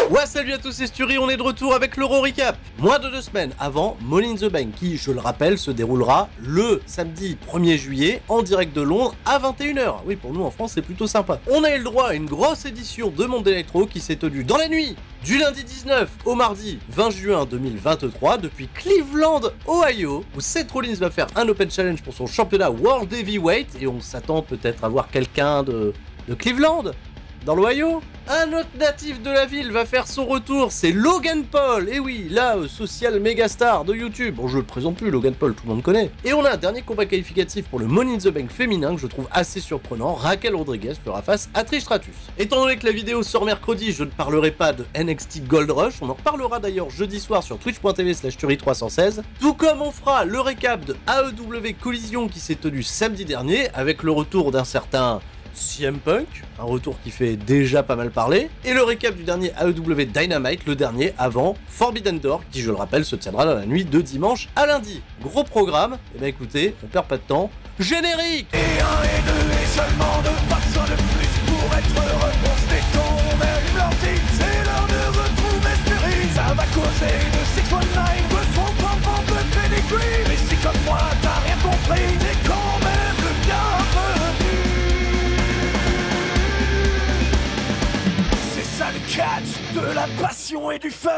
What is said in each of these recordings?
Ouais, salut à tous, c'est Sturi, on est de retour avec l'Euro Recap. Moins de 2 semaines avant Money in the Bank, qui, je le rappelle, se déroulera le samedi 1er juillet en direct de Londres à 21h. Oui, pour nous en France, c'est plutôt sympa. On a eu le droit à une grosse édition de Monde Electro qui s'est tenue dans la nuit du lundi 19 au mardi 20 juin 2023 depuis Cleveland, Ohio, où Seth Rollins va faire un Open Challenge pour son championnat World Heavyweight et on s'attend peut-être à voir quelqu'un de Cleveland dans l'Ohio. Un autre natif de la ville va faire son retour, c'est Logan Paul. Et oui, la social mégastar de YouTube. Bon, je le présente plus, Logan Paul, tout le monde connaît. Et on a un dernier combat qualificatif pour le Money in the Bank féminin que je trouve assez surprenant. Raquel Rodriguez fera face à Trish Stratus. Étant donné que la vidéo sort mercredi, je ne parlerai pas de NXT Gold Rush. On en reparlera d'ailleurs jeudi soir sur twitch.tv/Turi316. Tout comme on fera le récap de AEW Collision qui s'est tenu samedi dernier avec le retour d'un certain CM Punk, un retour qui fait déjà pas mal parler, et le récap du dernier AEW Dynamite, le dernier avant Forbidden Door, qui je le rappelle se tiendra dans la nuit de dimanche à lundi. Gros programme, et ben écoutez, on perd pas de temps, générique. Et 1 et 2 et seulement 2, pas besoin de plus pour être heureux, on se détend, on allume l'ordi, c'est l'heure de retrouver Sturi, ça va causer de 619, de son pop de pedigree, mais si comme moi t'as rien compris, t'es quand même le bienvenu. Ça le catch, de la passion et du fun.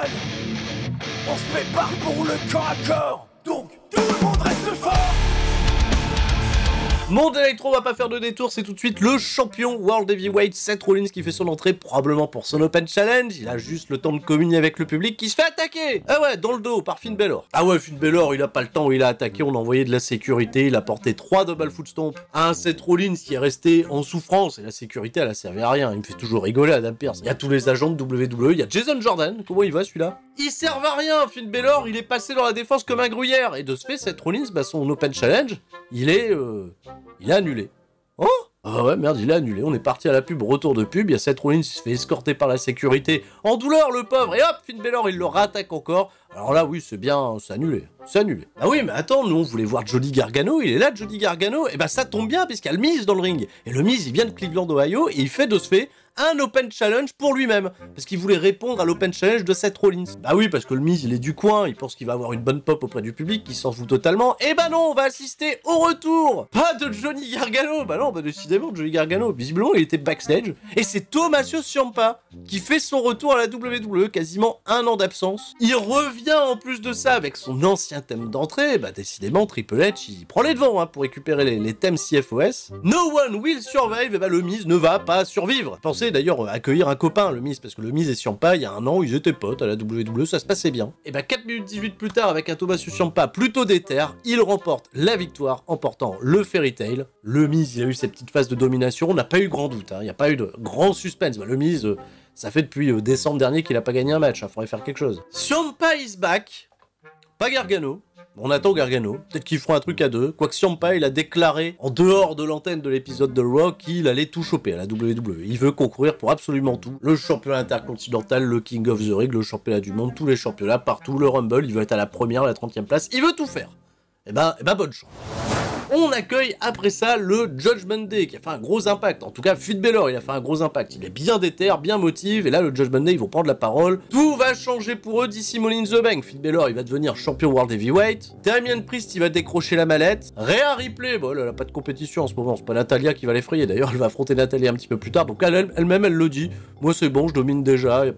On se prépare pour le corps à corps. Donc tout le monde reste fort. Monde Electro va pas faire de détour, c'est tout de suite le champion World Heavyweight Seth Rollins qui fait son entrée, probablement pour son Open Challenge. Il a juste le temps de communier avec le public qui se fait attaquer. Ah ouais, dans le dos par Finn Balor. Ah ouais, Finn Balor, il a pas le temps, il a attaqué, on a envoyé de la sécurité, il a porté 3 double foot stomp à un Seth Rollins qui est resté en souffrance et la sécurité elle a servi à rien. Il me fait toujours rigoler Adam Pearce. Il y a tous les agents de WWE, il y a Jason Jordan, comment il va celui-là? Ils servent à rien, Finn Balor, il est passé dans la défense comme un gruyère. Et de ce fait, Seth Rollins, bah son Open Challenge, il est annulé. Oh? Ah ouais, merde, il est annulé. On est parti à la pub, retour de pub. Il y a Seth Rollins qui se fait escorter par la sécurité en douleur, le pauvre. Et hop, Finn Balor, il le rattaque encore. Alors là, oui, c'est bien, c'est annulé. C'est annulé. Ah oui, mais attends, nous, on voulait voir Johnny Gargano. Il est là, Johnny Gargano. Et bah, ça tombe bien, puisqu'il y a le Miz dans le ring. Et le Miz, il vient de Cleveland, Ohio. Et il fait de ce fait un Open Challenge pour lui-même. Parce qu'il voulait répondre à l'Open Challenge de Seth Rollins. Bah oui, parce que le Miz, il est du coin. Il pense qu'il va avoir une bonne pop auprès du public, qui s'en fout totalement. Et bah non, on va assister au retour. Pas de Johnny Gargano. Bah non, bah décidément, Johnny Gargano. Visiblement, il était backstage. Et c'est Tommaso Ciampa qui fait son retour à la WWE. Quasiment 1 an d'absence. Il revient en plus de ça avec son ancien thème d'entrée. Bah décidément, Triple H, il prend les devants pour récupérer les thèmes CFOS. No one will survive. Et bah le Miz ne va pas survivre. Pensez d'ailleurs accueillir un copain, le Miz, parce que le Miz et Ciampa, il y a 1 an, ils étaient potes à la WWE, ça se passait bien. Et bah 4 minutes 18 plus tard, avec un Tommaso Ciampa plutôt déter, il remporte la victoire en portant le Fairy Tail. Le Miz, il a eu ses petites phases de domination, on n'a pas eu grand doute, il n'y a pas eu de grand suspense. Bah, le Miz, ça fait depuis décembre dernier qu'il n'a pas gagné un match, faudrait faire quelque chose. Ciampa is back, pas Gargano. On attend Gargano, peut-être qu'ils feront un truc à deux. Quoique Ciampa, il a déclaré en dehors de l'antenne de l'épisode de Raw qu'il allait tout choper à la WWE. Il veut concourir pour absolument tout. Le championnat intercontinental, le King of the Ring, le championnat du monde, tous les championnats, partout, le Rumble, il veut être à la première, la 30e place, il veut tout faire. Et ben bonne chance. On accueille après ça le Judgment Day qui a fait un gros impact. En tout cas, Finn Balor, il a fait un gros impact. Il est bien déter, bien motivé. Et là, le Judgment Day, ils vont prendre la parole. Tout va changer pour eux d'ici Money in the Bank. Finn Balor, il va devenir champion World Heavyweight. Damien Priest, il va décrocher la mallette. Rhea Ripley, bon, elle a pas de compétition en ce moment. C'est pas Natalya qui va l'effrayer. D'ailleurs, elle va affronter Natalya un petit peu plus tard. Donc elle-même, elle le dit. Moi, c'est bon, je domine déjà. Il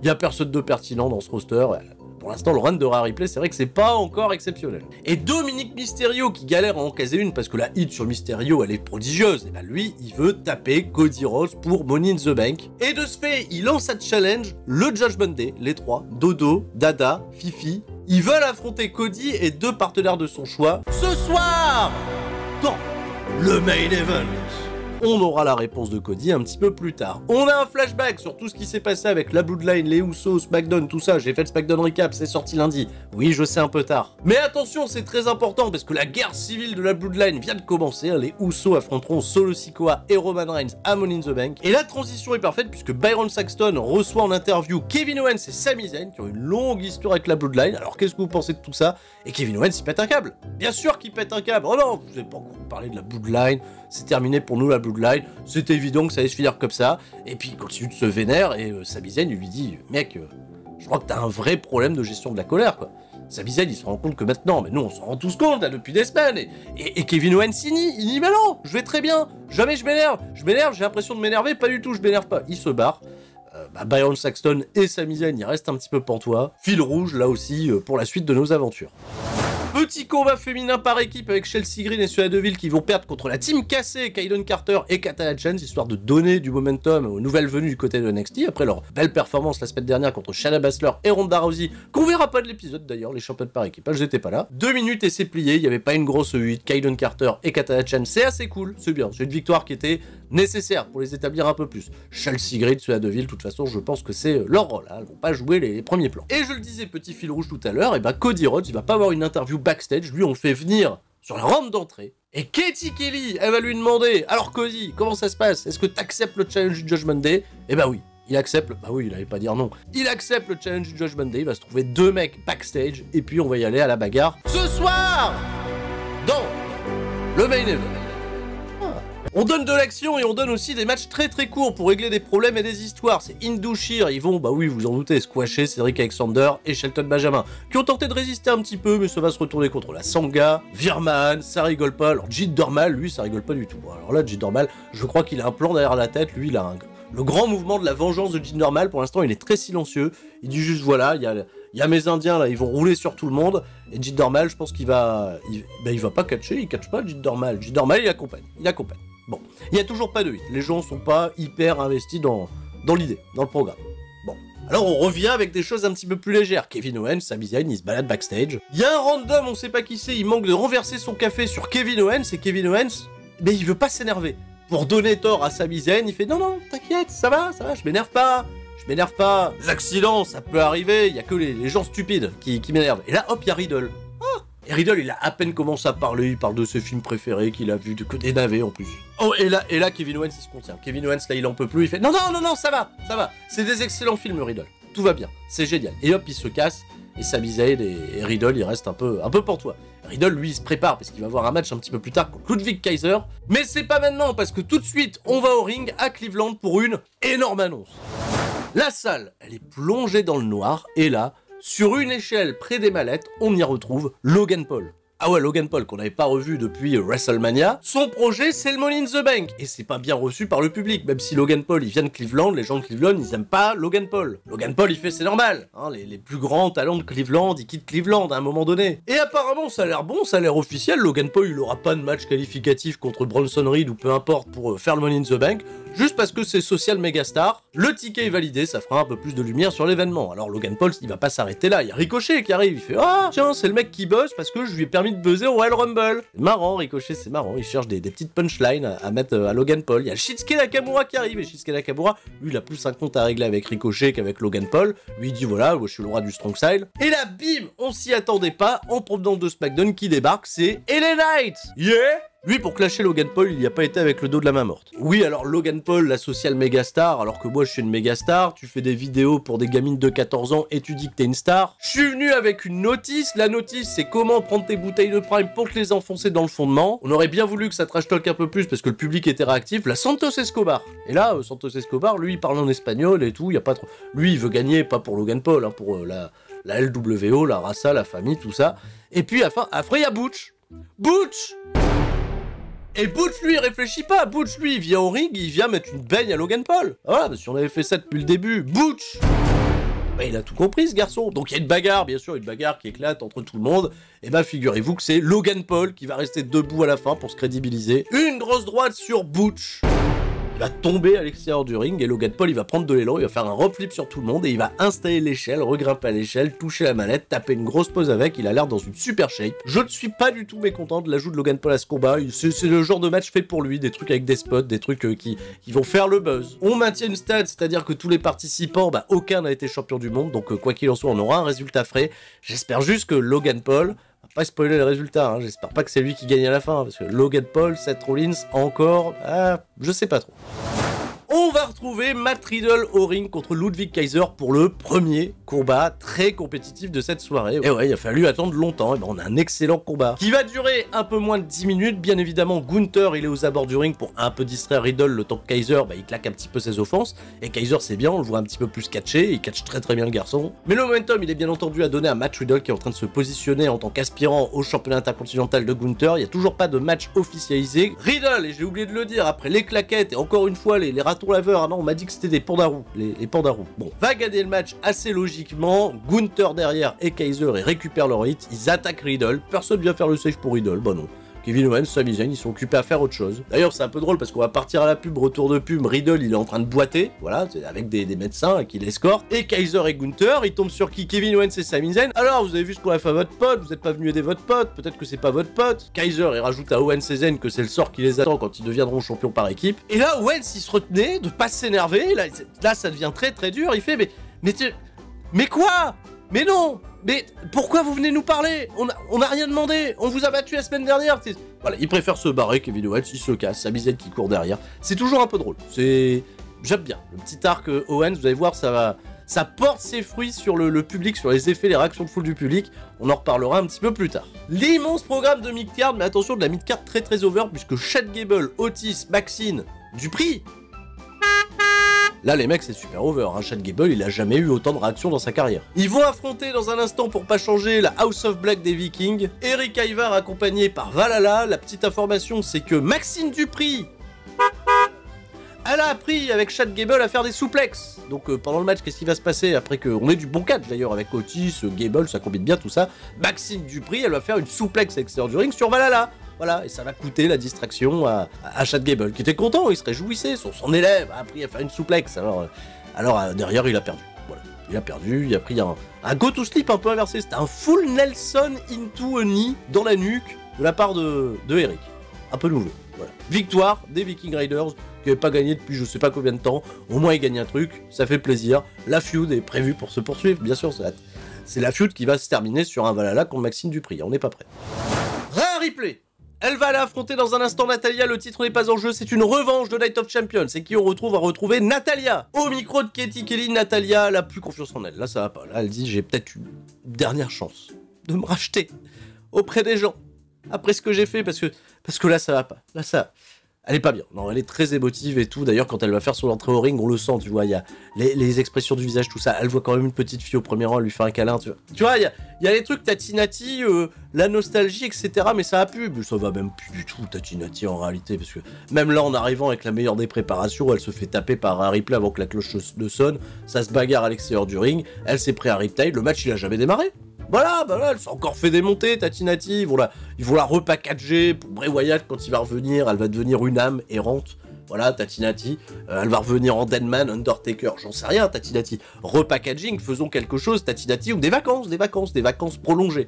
y a personne de pertinent dans ce roster. Pour l'instant, le run de Rhea Ripley, c'est vrai que c'est pas encore exceptionnel. Et Dominic Mysterio, qui galère à en caser une parce que la hit sur Mysterio, elle est prodigieuse, et ben lui, il veut taper Cody Rhodes pour Money in the Bank. Et de ce fait, il lance sa challenge, le Judgment Day, les trois, Dodo, Dada, Fifi. Ils veulent affronter Cody et 2 partenaires de son choix ce soir dans le Main Event. On aura la réponse de Cody un petit peu plus tard. On a un flashback sur tout ce qui s'est passé avec la Bloodline, les Usos, SmackDown, tout ça. J'ai fait le SmackDown Recap, c'est sorti lundi. Oui, je sais, un peu tard. Mais attention, c'est très important parce que la guerre civile de la Bloodline vient de commencer. Les Usos affronteront Solo Sikoa et Roman Reigns à Money in the Bank. Et la transition est parfaite puisque Byron Saxton reçoit en interview Kevin Owens et Sami Zayn qui ont une longue histoire avec la Bloodline. Alors qu'est-ce que vous pensez de tout ça? Et Kevin Owens, il pète un câble. Bien sûr qu'il pète un câble. Oh non, je vous ai pas encore parlé de la Bloodline. C'est terminé pour nous, la Bloodline. Bloodline, c'était évident que ça allait se finir comme ça, et puis il continue de se vénère, et Sami Zayn lui dit « Mec, je crois que t'as un vrai problème de gestion de la colère, quoi. » Sami Zayn, il se rend compte que maintenant, mais nous on s'en rend tous compte, là, depuis des semaines, et Kevin Owens il dit « Mais non, je vais très bien, jamais je m'énerve, j'ai l'impression de m'énerver, pas du tout, je m'énerve pas. » Il se barre. Byron Saxton et Sami Zayn, il reste un petit peu pantois. Fil rouge, là aussi, pour la suite de nos aventures. Petit combat féminin par équipe avec Chelsea Green et Sonya Deville qui vont perdre contre la team cassée, Kaylin Carter et Katana Chance, histoire de donner du momentum aux nouvelles venues du côté de NXT, après leur belle performance la semaine dernière contre Shayna Baszler et Ronda Rousey, qu'on verra pas de l'épisode d'ailleurs, les championnes par équipe, je n'étais pas là. 2 minutes et c'est plié, il n'y avait pas une grosse 8, Kaylin Carter et Katana Chance, c'est assez cool, c'est bien, c'est une victoire qui était nécessaire pour les établir un peu plus. Chelsea Green, Sonya Deville, de toute façon, je pense que c'est leur rôle, hein, elles vont pas jouer les premiers plans. Et je le disais, petit fil rouge tout à l'heure, et Cody Rhodes, il va pas avoir une interview backstage, lui on le fait venir sur la rampe d'entrée, et Katie Kelly, elle va lui demander, alors Cody, comment ça se passe? Est-ce que t'acceptes le challenge du Judgment Day? Et oui, il accepte, oui, il allait pas dire non, il accepte le challenge du Judgment Day, il va se trouver 2 mecs backstage, et puis on va y aller à la bagarre, ce soir, dans le main event. On donne de l'action et on donne aussi des matchs très très courts pour régler des problèmes et des histoires. C'est Indushir, ils vont, oui, vous en doutez, squasher Cedric Alexander et Shelton Benjamin, qui ont tenté de résister un petit peu, mais ça va se retourner contre la Sangha, Virman, ça rigole pas. Alors Jit Dormal, lui, ça rigole pas du tout. Alors là, Jit Dormal, je crois qu'il a un plan derrière la tête, lui, il a le grand mouvement de la vengeance de Jit Dormal, pour l'instant, il est très silencieux. Il dit juste, voilà, il y a mes Indiens, là, ils vont rouler sur tout le monde, et Jit Dormal, je pense qu'il va... il va pas catcher, il catch pas Jit Dormal. Jit Dormal, il accompagne. Bon, il n'y a toujours pas de hit, les gens sont pas hyper investis dans l'idée, dans le programme. Bon, alors on revient avec des choses un petit peu plus légères. Kevin Owens, Sami Zayn, il se balade backstage. Il y a un random, on sait pas qui c'est, il manque de renverser son café sur Kevin Owens, et Kevin Owens, mais il veut pas s'énerver. Pour donner tort à Sami Zayn, il fait non, t'inquiète, ça va, je m'énerve pas. Les accidents, ça peut arriver, il y a que les gens stupides qui m'énervent. Et là, hop, il y a Riddle. Et Riddle, il a à peine commencé à parler, il parle de ses films préférés qu'il a vus, que des navets en plus. Oh, et là, Kevin Owens, il se contient. Kevin Owens, là, il en peut plus, il fait non, ça va. C'est des excellents films, Riddle. Tout va bien, c'est génial. Et hop, il se casse, et Sami Zayn et Riddle, il reste un peu pour toi. Riddle, lui, il se prépare, parce qu'il va avoir un match un petit peu plus tard contre Ludwig Kaiser. Mais c'est pas maintenant, parce que tout de suite, on va au ring à Cleveland pour une énorme annonce. La salle, elle est plongée dans le noir, et là... Sur une échelle près des mallettes, on y retrouve Logan Paul. Ah ouais, Logan Paul, qu'on n'avait pas revu depuis WrestleMania. Son projet, c'est le Money in the Bank. Et c'est pas bien reçu par le public. Même si Logan Paul, il vient de Cleveland, les gens de Cleveland, ils aiment pas Logan Paul. Logan Paul, il fait, c'est normal. Hein, les plus grands talents de Cleveland, ils quittent Cleveland à un moment donné. Et apparemment, ça a l'air bon, ça a l'air officiel. Logan Paul, il aura pas de match qualificatif contre Bronson Reed ou peu importe pour faire le Money in the Bank. Juste parce que c'est social mégastar. Le ticket est validé, ça fera un peu plus de lumière sur l'événement. Alors Logan Paul, il va pas s'arrêter là. Il y a Ricochet qui arrive, il fait ah tiens, c'est le mec qui bosse parce que je lui ai permis de buzzer au Royal Rumble. C'est marrant, Ricochet, c'est marrant. Il cherche des petites punchlines à mettre à Logan Paul. Il y a Shinsuke Nakamura qui arrive et Shinsuke Nakamura, lui, il a plus un compte à régler avec Ricochet qu'avec Logan Paul. Lui, il dit voilà, moi, je suis le roi du strong style. Et là, bim, on s'y attendait pas. En provenance de SmackDown qui débarque, c'est LA Knight. Yeah. Lui, pour clasher Logan Paul, il n'y a pas été avec le dos de la main morte. Oui, alors Logan Paul, la social mégastar, alors que moi je suis une mégastar, tu fais des vidéos pour des gamines de 14 ans et tu dis que t'es une star. Je suis venu avec une notice, la notice c'est comment prendre tes bouteilles de prime pour te les enfoncer dans le fondement. On aurait bien voulu que ça trash talk un peu plus parce que le public était réactif, la Santos Escobar. Et là, Santos Escobar, lui, il parle en espagnol et tout, il y a pas trop... Lui, il veut gagner, pas pour Logan Paul, hein, pour la LWO, la raça, la famille, tout ça. Et puis, après, il y a Butch. Et Butch, lui, il réfléchit pas. Butch, lui, il vient au ring, il vient mettre une baigne à Logan Paul. Voilà, bah, si on avait fait ça depuis le début, Butch, bah, il a tout compris, ce garçon. Donc il y a une bagarre, bien sûr, une bagarre qui éclate entre tout le monde. Et bah, figurez-vous que c'est Logan Paul qui va rester debout à la fin pour se crédibiliser. Une grosse droite sur Butch. Il va tomber à l'extérieur du ring et Logan Paul, il va prendre de l'élan, il va faire un roll flip sur tout le monde et il va installer l'échelle, regrimper à l'échelle, toucher la manette, taper une grosse pose avec, il a l'air dans une super shape. Je ne suis pas du tout mécontent de l'ajout de Logan Paul à ce combat, c'est le genre de match fait pour lui, des trucs avec des spots, des trucs qui vont faire le buzz. On maintient une stat, c'est-à-dire que tous les participants, bah aucun n'a été champion du monde, donc quoi qu'il en soit, on aura un résultat frais. J'espère juste que Logan Paul... Pas spoiler le résultat, hein. J'espère pas que c'est lui qui gagne à la fin, parce que Logan Paul, Seth Rollins, encore, je sais pas trop. on va retrouver Matt Riddle au ring contre Ludwig Kaiser pour le premier combat très compétitif de cette soirée. Et ouais, il a fallu attendre longtemps, et ben on a un excellent combat qui va durer un peu moins de 10 minutes. Bien évidemment, Gunther, il est aux abords du ring pour un peu distraire Riddle le temps que Kaiser, il claque un petit peu ses offenses. Et Kaiser, c'est bien, on le voit un petit peu plus catcher, il catch très bien le garçon. Mais le momentum, il est bien entendu à donner à Matt Riddle qui est en train de se positionner en tant qu'aspirant au championnat intercontinental de Gunther. Il n'y a toujours pas de match officialisé. Riddle, et j'ai oublié de le dire, après les claquettes et encore une fois les ratons laveurs, ah non, on m'a dit que c'était des pandarous, les pandarous. Bon, va gagner le match assez logiquement. Gunther derrière et Kaiser, ils récupèrent leur hit, ils attaquent Riddle. Personne vient faire le save pour Riddle, bah non. Kevin Owens, Sami Zayn, ils sont occupés à faire autre chose. D'ailleurs, c'est un peu drôle parce qu'on va partir à la pub, retour de pub, Riddle, il est en train de boiter, voilà, avec des médecins qui l'escortent. Et Kaiser et Gunther, ils tombent sur qui? Kevin Owens et Sami Zayn. Alors, vous avez vu ce qu'on a fait à votre pote, vous êtes pas venu aider votre pote, peut-être que c'est pas votre pote. Kaiser, il rajoute à Owens et Zayn que c'est le sort qui les attend quand ils deviendront champions par équipe. Et là, Owens, il se retenait de pas s'énerver, là, ça devient très dur, il fait, mais quoi? Mais non! Mais pourquoi vous venez nous parler? On a rien demandé, on vous a battu la semaine dernière. Voilà, il préfère se barrer, Kevin Owens, il se casse, Sami Zayn qui court derrière. C'est toujours un peu drôle, j'aime bien. Le petit arc Owens, vous allez voir, ça porte ses fruits sur le public, sur les effets, les réactions de foule du public. On en reparlera un petit peu plus tard. L'immense programme de mid-card, mais attention, de la mid-card très over, puisque Chad Gable, Otis, Maxine, Dupri. Là, les mecs, c'est super over. Hein. Chad Gable, il a jamais eu autant de réactions dans sa carrière. Ils vont affronter dans un instant, pour pas changer, la House of Black des Vikings. Eric Ivar accompagné par Valhalla. La petite information, c'est que Maxine Dupri, elle a appris avec Chad Gable à faire des souplexes. Donc pendant le match, qu'est-ce qui va se passer après qu'on ait du bon catch d'ailleurs avec Otis, Gable, ça combine bien tout ça. Maxine Dupri, elle va faire une souplexe à l'extérieur du ring sur Valhalla. Voilà, et ça va coûter la distraction à Chad Gable, qui était content, il se réjouissait, son élève a appris à faire une souplexe, alors derrière il a perdu. Voilà, il a perdu, il a pris un go to sleep un peu inversé, c'était un full Nelson into a knee dans la nuque de la part de Eric. Un peu nouveau, voilà. Victoire des Viking Raiders, qui n'avaient pas gagné depuis je sais pas combien de temps, au moins ils gagnent un truc, ça fait plaisir, la feud est prévue pour se poursuivre, bien sûr, c'est la feud qui va se terminer sur un Valhalla contre Maxine Dupri, on n'est pas prêt. Rhea Ripley, elle va aller affronter dans un instant Natalya, le titre n'est pas en jeu, c'est une revanche de Night of Champions, et qui on va retrouver Natalya. Au micro de Katie Kelly, Natalya, elle a plus confiance en elle, là ça va pas, là elle dit j'ai peut-être une dernière chance de me racheter auprès des gens, après ce que j'ai fait, parce que là ça va pas, là ça... Elle est pas bien, non, elle est très émotive et tout, d'ailleurs quand elle va faire son entrée au ring, on le sent, tu vois, il y a les expressions du visage, tout ça, elle voit quand même une petite fille au premier rang, elle lui fait un câlin, tu vois, il y a les trucs Tatinati, la nostalgie, etc., mais ça a pu, mais ça va même plus du tout, Tatinati en réalité, parce que même là, en arrivant avec la meilleure des préparations, elle se fait taper par un Ripley avant que la cloche ne sonne, ça se bagarre à l'extérieur du ring, elle s'est pris un Riptide, le match il a jamais démarré. Voilà, bah là, elle s'est encore fait démonter, Tatinati, ils vont la repackager pour Bray Wyatt quand il va revenir, elle va devenir une âme errante, voilà, Tatinati, elle va revenir en Deadman, Undertaker, j'en sais rien, Tatinati, repackaging, faisons quelque chose, Tatinati, ou des vacances prolongées,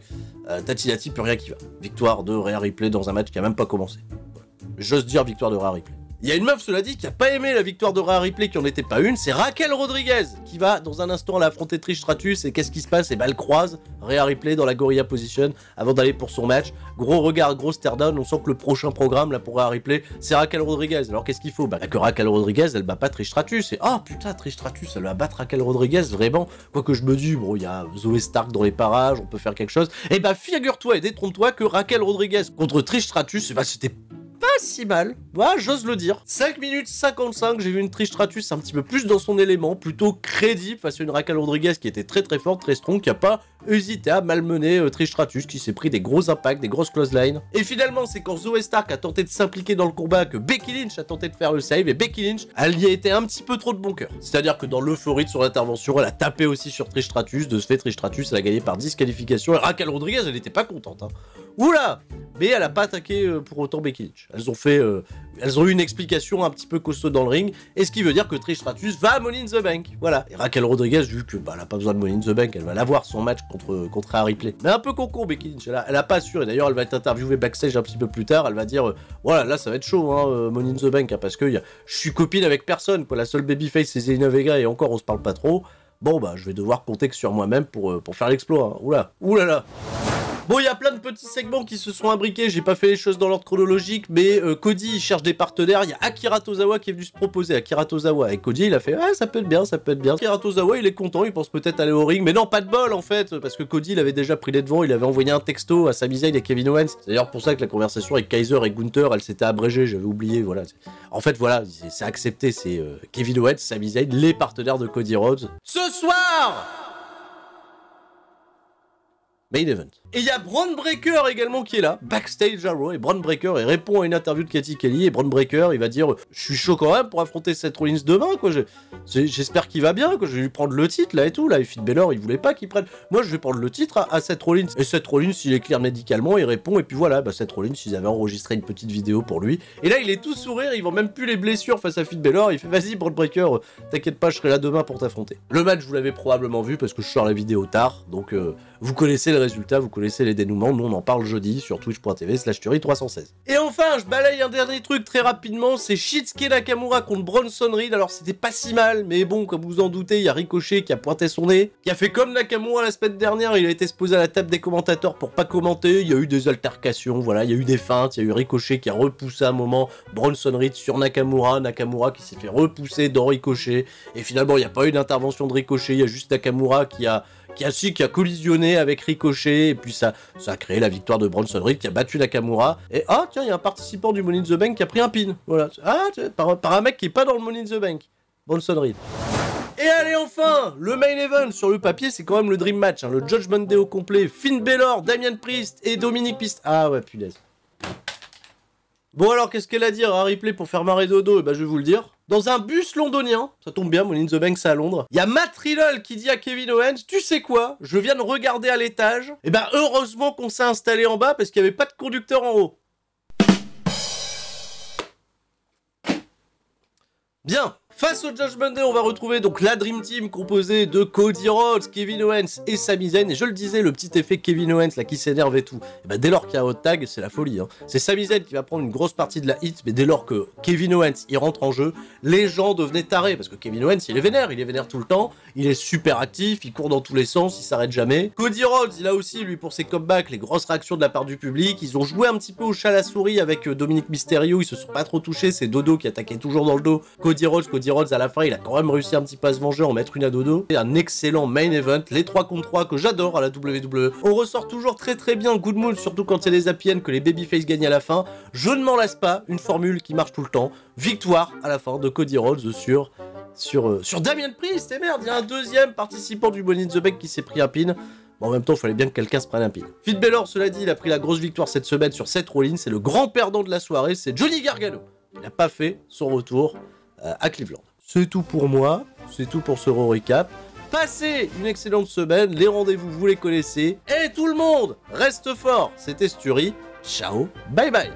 Tatinati, plus rien qui va, victoire de Rhea Ripley dans un match qui a même pas commencé, voilà. J'ose dire victoire de Rhea Ripley. Il y a une meuf, cela dit, qui a pas aimé la victoire de Rhea Ripley, qui en était pas une, c'est Raquel Rodriguez, qui va dans un instant aller affronter Trish Stratus, et qu'est-ce qui se passe? Et bah elle croise Rhea Ripley dans la Gorilla Position, avant d'aller pour son match, gros regard, gros stare-down, on sent que le prochain programme, là, pour Rhea Ripley, c'est Raquel Rodriguez, alors qu'est-ce qu'il faut? Bah que Raquel Rodriguez, elle bat pas Trish Stratus, et oh putain, Trish Stratus, elle va battre Raquel Rodriguez, vraiment, quoique je me dis, bon, il y a Zoé Stark dans les parages, on peut faire quelque chose, et bah figure-toi et détrompe-toi que Raquel Rodriguez contre Trish Stratus, et bah c'était pas si mal, ouais, j'ose le dire. 5 minutes 55, j'ai vu une Trish Stratus un petit peu plus dans son élément, plutôt crédible face à une Raquel Rodriguez qui était très forte, très strong, qui a pas hésité à malmener Trish Stratus, qui s'est pris des gros impacts, des grosses clotheslines. Et finalement, c'est quand Zoé Stark a tenté de s'impliquer dans le combat que Becky Lynch a tenté de faire le save, et Becky Lynch, elle y a été un petit peu trop de bon cœur. C'est-à-dire que dans l'euphorie de son intervention, elle a tapé aussi sur Trish Stratus, de ce fait Trish Stratus, elle a gagné par disqualification, et Raquel Rodriguez, elle était pas contente, hein. Oula! Mais elle a pas attaqué pour autant Becky Lynch. Elles ont eu une explication un petit peu costaud dans le ring, et ce qui veut dire que Trish Stratus va à Money in the Bank. Voilà. Et Raquel Rodriguez, vu que elle a pas besoin de Money in the Bank, elle va l'avoir son match contre Rhea Ripley. Mais un peu con Becky Lynch, elle a pas assuré. D'ailleurs, elle va être interviewée backstage un petit peu plus tard. Elle va dire voilà, là ça va être chaud, hein, Money in the Bank, hein, parce que je suis copine avec personne. Quoi. La seule babyface c'est Zelina Vega, et encore on se parle pas trop. Bon bah je vais devoir compter que sur moi-même pour faire l'exploit. Hein. Oula là. Bon, il y a plein de petits segments qui se sont imbriqués, j'ai pas fait les choses dans l'ordre chronologique, mais Cody il cherche des partenaires, il y a Akira Tozawa qui est venu se proposer, Akira Tozawa, et Cody il a fait « Ah, ça peut être bien, ça peut être bien ». Akira Tozawa il est content, il pense peut-être aller au ring, mais non, pas de bol en fait, parce que Cody il avait déjà pris les devants, il avait envoyé un texto à Sami Zayn et Kevin Owens, c'est d'ailleurs pour ça que la conversation avec Kaiser et Gunther, elle s'était abrégée, j'avais oublié, voilà. En fait voilà, c'est accepté, c'est Kevin Owens, Sami Zayn, les partenaires de Cody Rhodes. Ce soir Main Event. Et il y a Bron Breakker également qui est là, backstage à Raw, et Bron Breakker il répond à une interview de Katie Kelly, et Bron Breakker il va dire « Je suis chaud quand même pour affronter Seth Rollins demain, quoi, j'espère qu'il va bien, quoi, je vais lui prendre le titre, là et tout, là, et Finn Balor il voulait pas qu'il prenne, moi je vais prendre le titre à Seth Rollins, et Seth Rollins il est clair médicalement, il répond, et puis voilà, bah Seth Rollins ils avaient enregistré une petite vidéo pour lui, et là il est tout sourire, il vend même plus les blessures face à Finn Balor, il fait « Vas-y Bron Breakker, t'inquiète pas, je serai là demain pour t'affronter ». Le match vous l'avez probablement vu, parce que je sors la vidéo tard, donc vous connaissez le résultat, vous connaissez les dénouements, nous on en parle jeudi sur twitch.tv/Tuerie316. Et enfin, je balaye un dernier truc très rapidement, c'est Shinsuke Nakamura contre Bronson Reed, alors c'était pas si mal, mais bon, comme vous en doutez, il y a Ricochet qui a pointé son nez, qui a fait comme Nakamura la semaine dernière, il a été exposé à la table des commentateurs pour pas commenter, il y a eu des altercations, voilà, il y a eu des feintes, il y a eu Ricochet qui a repoussé un moment Bronson Reed sur Nakamura, Nakamura qui s'est fait repousser dans Ricochet, et finalement il n'y a pas eu d'intervention de Ricochet, il y a juste Nakamura qui a collisionné avec Ricochet, et puis ça a créé la victoire de Bronson Reed qui a battu Nakamura, et ah tiens, il y a un participant du Money in the Bank qui a pris un pin, voilà, ah par un mec qui est pas dans le Money in the Bank, Bronson Reed. Et allez enfin, le main event sur le papier c'est quand même le dream match, hein, le Judgment Day au complet, Finn Balor, Damian Priest et Dominic Mysterio, ah ouais punaise. Bon alors qu'est-ce qu'elle a à dire à replay pour faire marrer Dodo? Et bah je vais vous le dire. Dans un bus londonien, ça tombe bien, Money in the Bank c'est à Londres, il y a Matt Riddle qui dit à Kevin Owens, tu sais quoi, je viens de regarder à l'étage, et bah heureusement qu'on s'est installé en bas parce qu'il n'y avait pas de conducteur en haut. Bien. Face au Judgment Day, on va retrouver donc la Dream Team composée de Cody Rhodes, Kevin Owens et Sami Zayn. Et je le disais, le petit effet Kevin Owens là qui s'énerve et tout. Et bah dès lors qu'il y a un hot tag, c'est la folie. Hein. C'est Sami Zayn qui va prendre une grosse partie de la hit, mais dès lors que Kevin Owens il rentre en jeu, les gens devenaient tarés parce que Kevin Owens il est vénère tout le temps, il est super actif, il court dans tous les sens, il s'arrête jamais. Cody Rhodes, il a aussi lui pour ses comebacks les grosses réactions de la part du public. Ils ont joué un petit peu au chat à la souris avec Dominic Mysterio, ils se sont pas trop touchés, c'est Dodo qui attaquait toujours dans le dos. Cody Rhodes à la fin, il a quand même réussi un petit peu à se venger, en mettre une à Dodo. C'est un excellent main event, les 3 contre 3 que j'adore à la WWE. On ressort toujours très bien Good Mood, surtout quand il y a des happy end que les babyface gagnent à la fin. Je ne m'en lasse pas, une formule qui marche tout le temps. Victoire à la fin de Cody Rhodes sur Damian Priest. Et merde, il y a un deuxième participant du Money in the Bank qui s'est pris un pin. Bon, en même temps, il fallait bien que quelqu'un se prenne un pin. Finn Balor, cela dit, il a pris la grosse victoire cette semaine sur Seth Rollins. C'est le grand perdant de la soirée, c'est Johnny Gargano. Il n'a pas fait son retour à Cleveland. C'est tout pour moi, c'est tout pour ce recap. Passez une excellente semaine, les rendez-vous vous les connaissez. Et tout le monde, reste fort, c'était Tuerie. Ciao, bye bye.